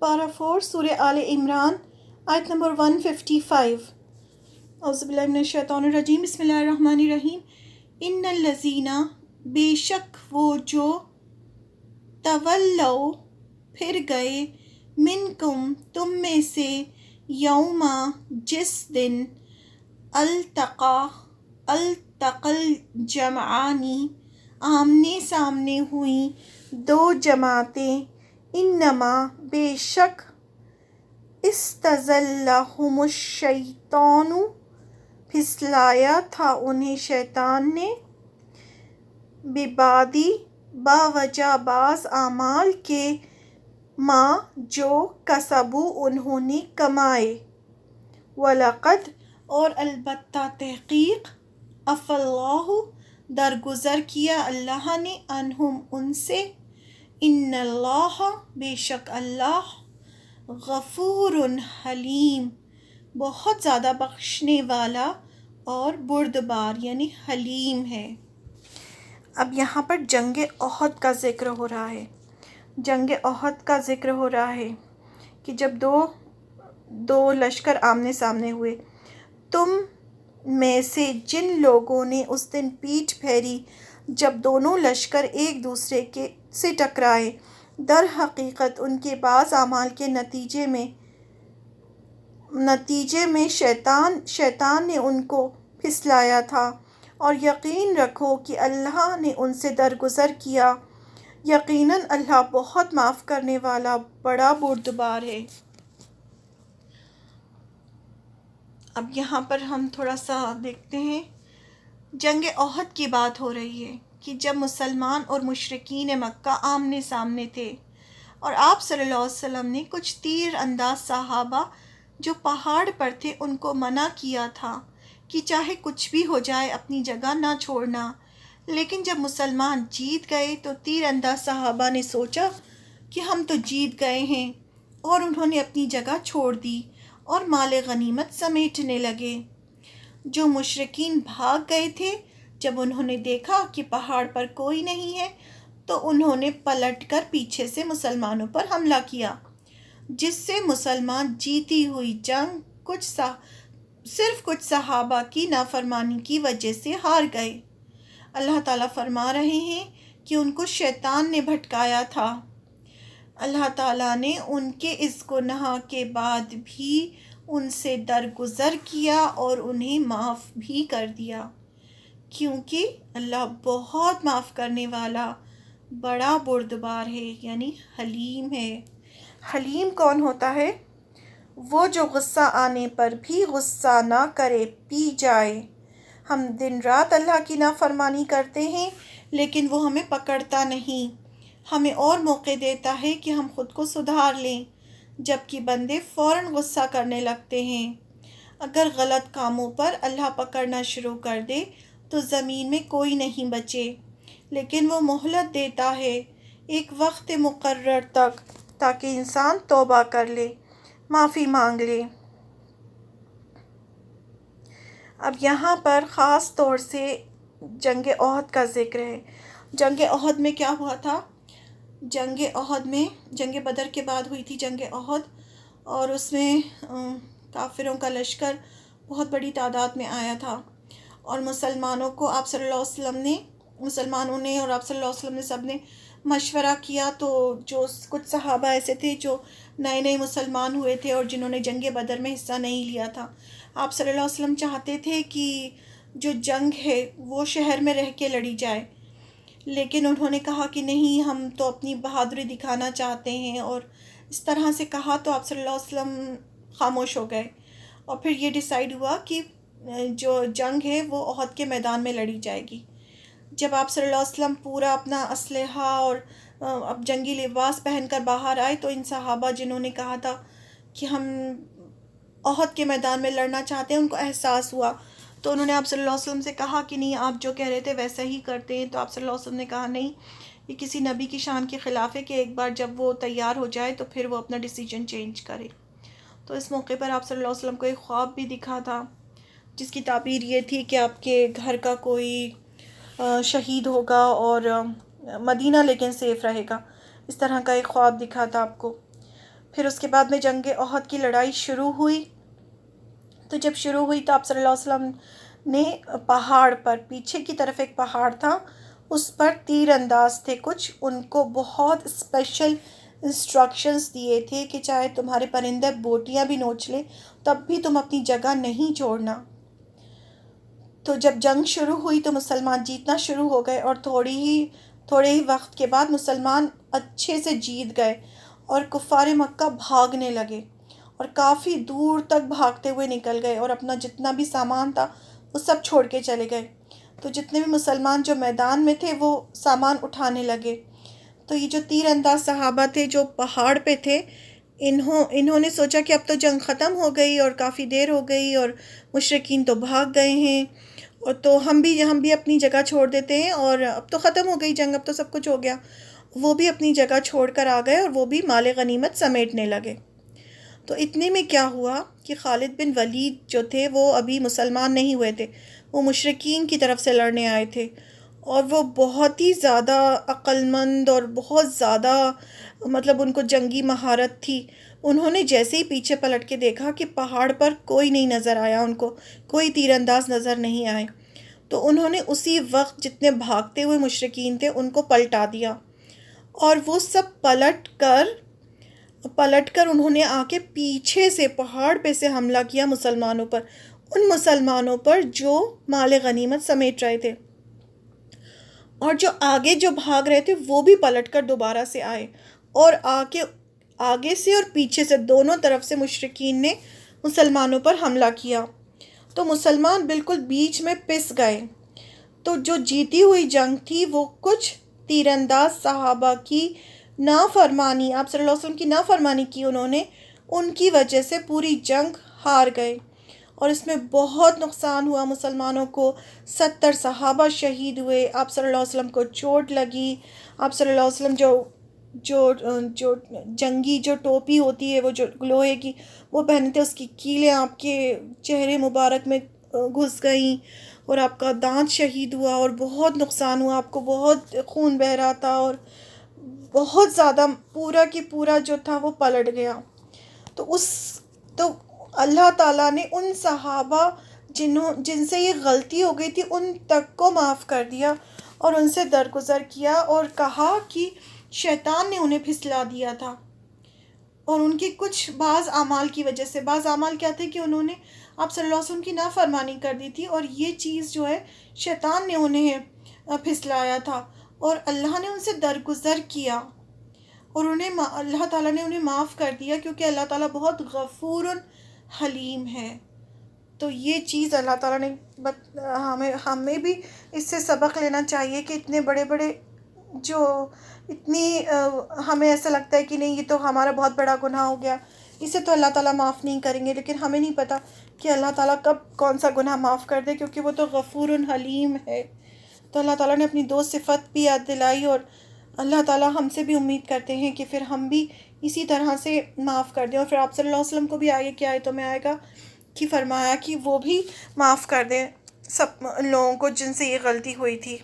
پارہ 4 سورہ آل عمران آیت نمبر 155۔ اعوذ باللہ من الشیطان الرجیم، بسم اللہ الرحمن الرحیم۔ ان الذین، بے شک وہ جو، تولوا پھر گئے، منکم تم میں سے، یوما جس دن، التقل جمعانی آمنے سامنے ہوئیں دو جماعتیں، انما بے شک، استزلہم الشیطان پھسلایا تھا انہیں شیطان نے، ببعضی باوجہ بعض اعمال کے، ما جو کسبوا انہوں نے کمائے، وَلَقَدْ اور البتہ تحقیق، عفا اللہ درگزر کیا اللہ نے، عنہم ان سے، ان اللہ بے شک اللہ، غفور حلیم بہت زیادہ بخشنے والا اور بردبار یعنی حلیم ہے۔ اب یہاں پر جنگ احد کا ذکر ہو رہا ہے۔ جنگ احد کا ذکر ہو رہا ہے کہ جب دو لشکر آمنے سامنے ہوئے، تم میں سے جن لوگوں نے اس دن پیٹھ پھیری جب دونوں لشکر ایک دوسرے سے ٹکرائے، در حقیقت ان کے بعض اعمال کے نتیجے میں شیطان نے ان کو پھسلایا تھا، اور یقین رکھو کہ اللہ نے ان سے درگزر کیا، یقیناً اللہ بہت معاف کرنے والا بڑا بردبار ہے۔ اب یہاں پر ہم تھوڑا سا دیکھتے ہیں، جنگ احد کی بات ہو رہی ہے کہ جب مسلمان اور مشرکین مکہ آمنے سامنے تھے، اور آپ صلی اللہ علیہ وسلم نے کچھ تیر انداز صحابہ جو پہاڑ پر تھے ان کو منع کیا تھا کہ چاہے کچھ بھی ہو جائے اپنی جگہ نہ چھوڑنا، لیکن جب مسلمان جیت گئے تو تیر انداز صحابہ نے سوچا کہ ہم تو جیت گئے ہیں، اور انہوں نے اپنی جگہ چھوڑ دی اور مال غنیمت سمیٹنے لگے۔ جو مشرکین بھاگ گئے تھے، جب انہوں نے دیکھا کہ پہاڑ پر کوئی نہیں ہے تو انہوں نے پلٹ کر پیچھے سے مسلمانوں پر حملہ کیا، جس سے مسلمان جیتی ہوئی جنگ صرف کچھ صحابہ کی نافرمانی کی وجہ سے ہار گئے۔ اللہ تعالیٰ فرما رہے ہیں کہ ان کو شیطان نے بھٹکایا تھا۔ اللہ تعالیٰ نے ان کے اس گناہ کے بعد بھی ان سے درگزر کیا اور انہیں معاف بھی کر دیا، کیونکہ اللہ بہت معاف کرنے والا بڑا بردبار ہے یعنی حلیم ہے۔ حلیم کون ہوتا ہے؟ وہ جو غصہ آنے پر بھی غصہ نہ کرے، پی جائے۔ ہم دن رات اللہ کی نافرمانی کرتے ہیں لیکن وہ ہمیں پکڑتا نہیں، ہمیں اور موقع دیتا ہے کہ ہم خود کو سدھار لیں، جبکہ بندے فوراً غصہ کرنے لگتے ہیں۔ اگر غلط کاموں پر اللہ پکڑنا شروع کر دے تو زمین میں کوئی نہیں بچے، لیکن وہ مہلت دیتا ہے ایک وقت مقرر تک تاکہ انسان توبہ کر لے، معافی مانگ لے۔ اب یہاں پر خاص طور سے جنگ احد کا ذکر ہے۔ جنگ احد میں کیا ہوا تھا؟ جنگ احد میں، جنگ بدر کے بعد ہوئی تھی جنگ احد، اور اس میں کافروں کا لشکر بہت بڑی تعداد میں آیا تھا، اور مسلمانوں کو آپ صلی اللہ علیہ وسلم نے، مسلمانوں نے اور آپ صلی اللہ علیہ وسلم نے سب نے مشورہ کیا، تو جو کچھ صحابہ ایسے تھے جو نئے نئے مسلمان ہوئے تھے اور جنہوں نے جنگ بدر میں حصہ نہیں لیا تھا، آپ صلی اللہ علیہ وسلم چاہتے تھے کہ جو جنگ ہے وہ شہر میں رہ کے لڑی جائے، لیکن انہوں نے کہا کہ نہیں، ہم تو اپنی بہادری دکھانا چاہتے ہیں، اور اس طرح سے کہا تو آپ صلی اللہ علیہ وسلم خاموش ہو گئے، اور پھر یہ ڈیسائیڈ ہوا کہ جو جنگ ہے وہ احد کے میدان میں لڑی جائے گی۔ جب آپ صلی اللہ علیہ وسلم پورا اپنا اسلحہ اور اب جنگی لباس پہن کر باہر آئے تو ان صحابہ جنہوں نے کہا تھا کہ ہم احد کے میدان میں لڑنا چاہتے ہیں، ان کو احساس ہوا، تو انہوں نے آپ صلی اللہ علیہ وسلم سے کہا کہ نہیں، آپ جو کہہ رہے تھے ویسا ہی کرتے ہیں۔ تو آپ صلی اللہ علیہ وسلم نے کہا نہیں، یہ کسی نبی کی شان کے خلاف ہے کہ ایک بار جب وہ تیار ہو جائے تو پھر وہ اپنا ڈیسیجن چینج کرے۔ تو اس موقع پر آپ صلی اللہ علیہ وسلم کو ایک خواب بھی دکھا تھا، جس کی تعبیر یہ تھی کہ آپ کے گھر کا کوئی شہید ہوگا اور مدینہ لیکن سیف رہے گا، اس طرح کا ایک خواب دکھا تھا آپ کو۔ پھر اس کے بعد میں جنگ احد کی لڑائی شروع ہوئی. تو جب شروع ہوئی تو آپ صلی اللہ علیہ وسلم نے پہاڑ پر، پیچھے کی طرف ایک پہاڑ تھا، اس پر تیر انداز تھے کچھ، ان کو بہت اسپیشل انسٹرکشنز دیے تھے کہ چاہے تمہارے پرندے بوٹیاں بھی نوچ لیں تب بھی تم اپنی جگہ نہیں چھوڑنا. تو جب جنگ شروع ہوئی تو مسلمان جیتنا شروع ہو گئے، اور تھوڑے ہی وقت کے بعد مسلمان اچھے سے جیت گئے اور کفار مکہ بھاگنے لگے، اور کافی دور تک بھاگتے ہوئے نکل گئے اور اپنا جتنا بھی سامان تھا وہ سب چھوڑ کے چلے گئے. تو جتنے بھی مسلمان جو میدان میں تھے وہ سامان اٹھانے لگے. تو یہ جو تیر انداز صحابہ تھے جو پہاڑ پہ تھے، انہوں نے سوچا کہ اب تو جنگ ختم ہو گئی اور کافی دیر ہو گئی اور مشرکین تو بھاگ گئے ہیں، اور تو ہم بھی اپنی جگہ چھوڑ دیتے ہیں، اور اب تو ختم ہو گئی جنگ، اب تو سب کچھ ہو گیا. وہ بھی اپنی جگہ چھوڑ کر آ گئے اور وہ بھی مال غنیمت سمیٹنے لگے. تو اتنے میں کیا ہوا کہ خالد بن ولید جو تھے وہ ابھی مسلمان نہیں ہوئے تھے، وہ مشرکین کی طرف سے لڑنے آئے تھے، اور وہ بہت ہی زیادہ عقل مند اور بہت زیادہ مطلب ان کو جنگی مہارت تھی. انہوں نے جیسے ہی پیچھے پلٹ کے دیکھا کہ پہاڑ پر کوئی نہیں نظر آیا، ان کو کوئی تیر انداز نظر نہیں آئے، تو انہوں نے اسی وقت جتنے بھاگتے ہوئے مشرکین تھے ان کو پلٹا دیا، اور وہ سب پلٹ کر انہوں نے آ کے پیچھے سے پہاڑ پہ سے حملہ کیا مسلمانوں پر، ان مسلمانوں پر جو مال غنیمت سمیٹ رہے تھے. اور جو آگے بھاگ رہے تھے وہ بھی پلٹ کر دوبارہ سے آئے، اور آگے سے اور پیچھے سے دونوں طرف سے مشرکین نے مسلمانوں پر حملہ کیا. تو مسلمان بالکل بیچ میں پس گئے. تو جو جیتی ہوئی جنگ تھی وہ کچھ تیر انداز صحابہ کی نافرمانی، آپ صلی اللہ علیہ وسلم کی نافرمانی کی انہوں نے، ان کی وجہ سے پوری جنگ ہار گئے، اور اس میں بہت نقصان ہوا مسلمانوں کو. 70 صحابہ شہید ہوئے، آپ صلی اللہ علیہ وسلم کو چوٹ لگی. آپ صلی اللہ علیہ وسلم جو جنگی جو ٹوپی ہوتی ہے وہ جو لوہے کی وہ پہنتے، اس کی کیلیں آپ کے چہرے مبارک میں گھس گئیں، اور آپ کا دانت شہید ہوا، اور بہت نقصان ہوا، آپ کو بہت خون بہہ رہا تھا، اور بہت زیادہ پورا کی پورا جو تھا وہ پلٹ گیا. تو اللہ تعالیٰ نے ان صحابہ جن سے یہ غلطی ہو گئی تھی ان تک کو معاف کر دیا، اور ان سے درگزر کیا، اور کہا کہ شیطان نے انہیں پھسلا دیا تھا، اور ان کے کچھ بعض اعمال کی وجہ سے. بعض اعمال کیا تھے کہ انہوں نے آپ صلی اللہ علیہ وسلم کی نافرمانی کر دی تھی، اور یہ چیز جو ہے شیطان نے انہیں پھسلایا تھا، اور اللہ نے ان سے درگزر کیا، اور اللہ تعالیٰ نے انہیں معاف کر دیا، کیونکہ اللہ تعالیٰ بہت غفور حلیم ہے. تو یہ چیز اللہ تعالیٰ نے ہمیں بھی اس سے سبق لینا چاہیے کہ اتنے بڑے بڑے جو ہمیں ایسا لگتا ہے کہ نہیں یہ تو ہمارا بہت بڑا گناہ ہو گیا، اسے تو اللہ تعالیٰ معاف نہیں کریں گے، لیکن ہمیں نہیں پتہ کہ اللہ تعالیٰ کب کون سا گناہ معاف کر دے، کیونکہ وہ تو غفور حلیم ہے. تو اللہ تعالیٰ نے اپنی 2 صفت بھی یاد دلائی، اور اللہ تعالیٰ ہم سے بھی امید کرتے ہیں کہ پھر ہم بھی اسی طرح سے معاف کر دیں. اور پھر آپ صلی اللہ علیہ وسلم کو بھی آگے کی آیتوں میں آئے گا کہ فرمایا کہ وہ بھی معاف کر دیں سب لوگوں کو جن سے یہ غلطی ہوئی تھی.